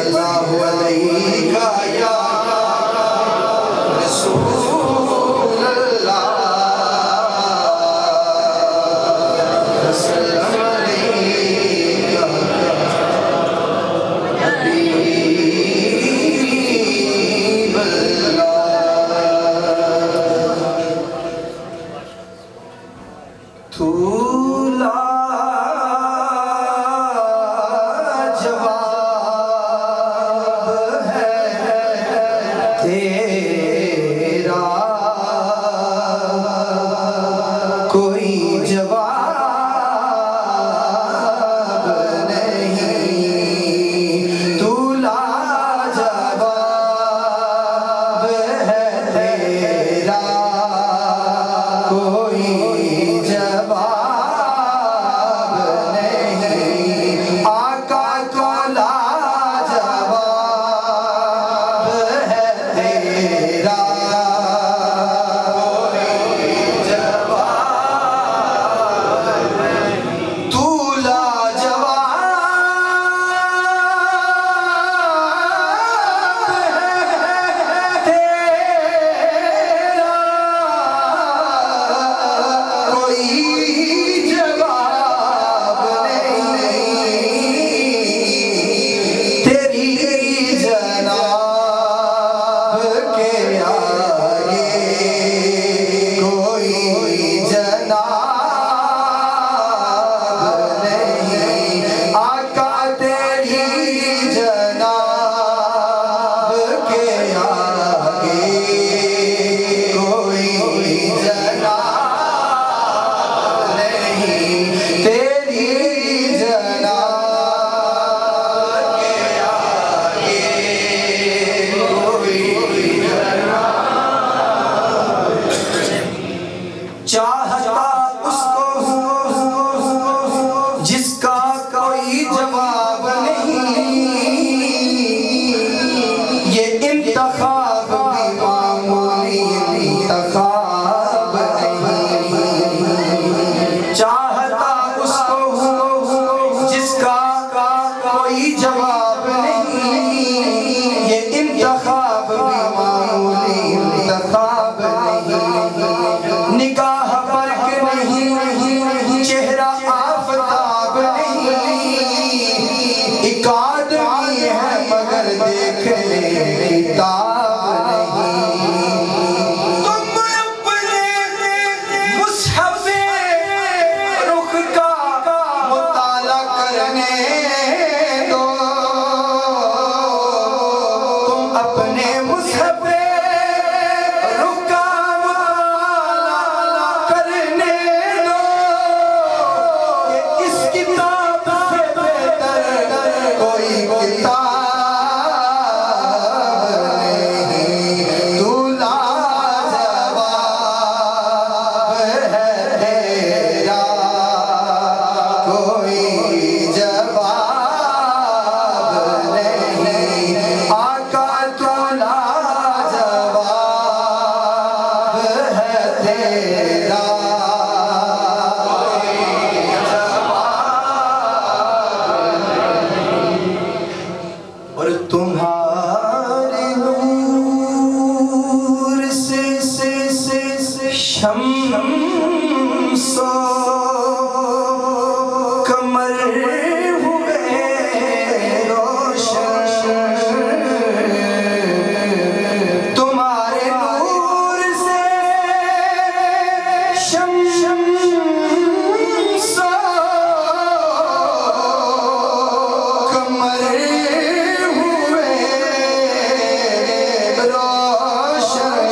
सल्लल्लाहु अलैहि या रसूल अल्लाह सल्लम अलैका हबीब अल्लाह। तू लाजवाब है तेरा, कोई जवाब नहीं। तू लाजवाब है तेरा, कोई जवाब नहीं। आका तो लाजवाब है तेरा, कोई जवाब नहीं। तू लाजवाब है तेरा, कोई जवाब नहीं। तेरी जनाब के आगे कोई जनाब नहीं। आका तेरी जनाब के आगे कोई जनाब नहीं। तेरी जनाब के आगे कोई जनाब। चाहता उसको जिसका कोई जवाब नहीं। ये इंतखाब भी मामूली इंतखाब नहीं। चाहता उसको जिसका कोई जवाब नहीं। ये इंतखाब भी मामूली इंतखाब नहीं। निगाह बर्क नहीं, चेहरा आफताब नहीं। एक आदमी है मगर देखने किताब नहीं। तुम अपने मुसहफ़े रुख का मुताला करने दो। तुम अपने मुसहफ़े रुख का मुताला करने दो। कि इस किताब से बेहतर कोई किताब नहीं। तू लाजवाब है तेरा, कोई जवाब नहीं। आका तू लाजवाब है तेरा, कोई जवाब। और तुम्हारे नूर से शम्सो कमर हुए रोशन। तुम्हारे नूर से शम्सो कमर हुए रोशन।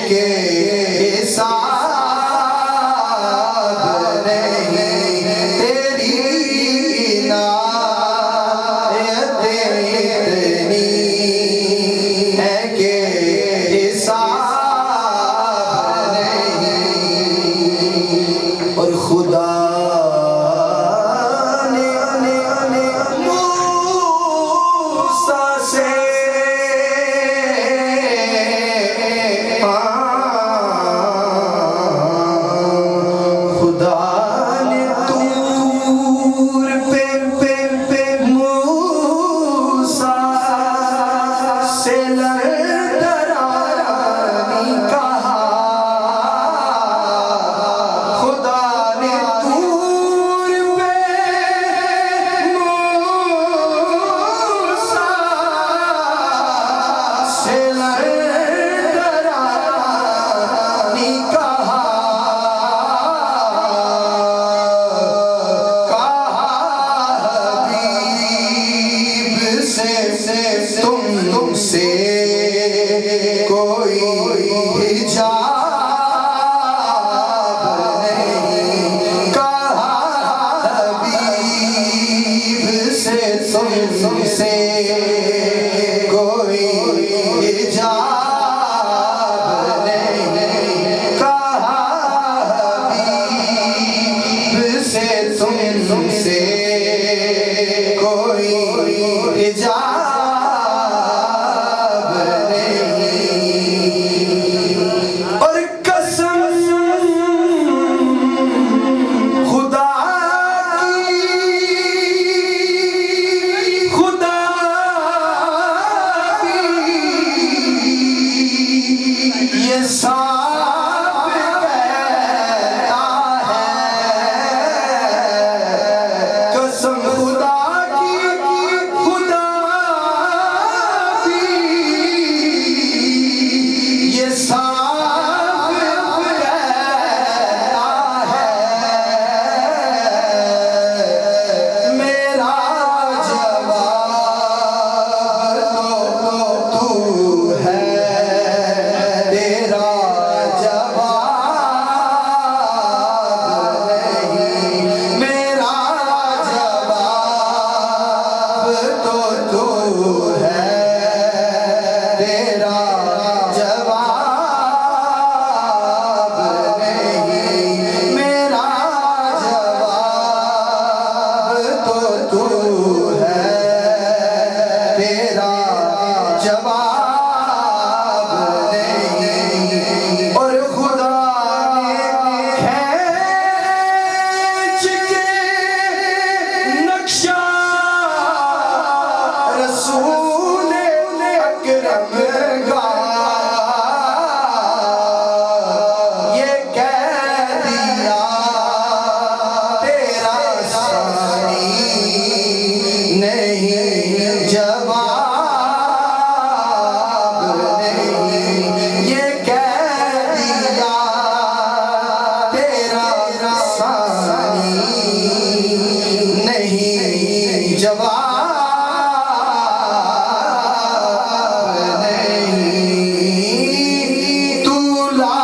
के हिसाब नहीं, तेरी इनायत इतनी है कि हिसाब नहीं। और खुदा तुमसे कोई हिजाब नहीं, कहा हबीब से तुमसे कोई हिजाब नहीं, कहा हबीब से तुमसे कोई हिजाब। तू ला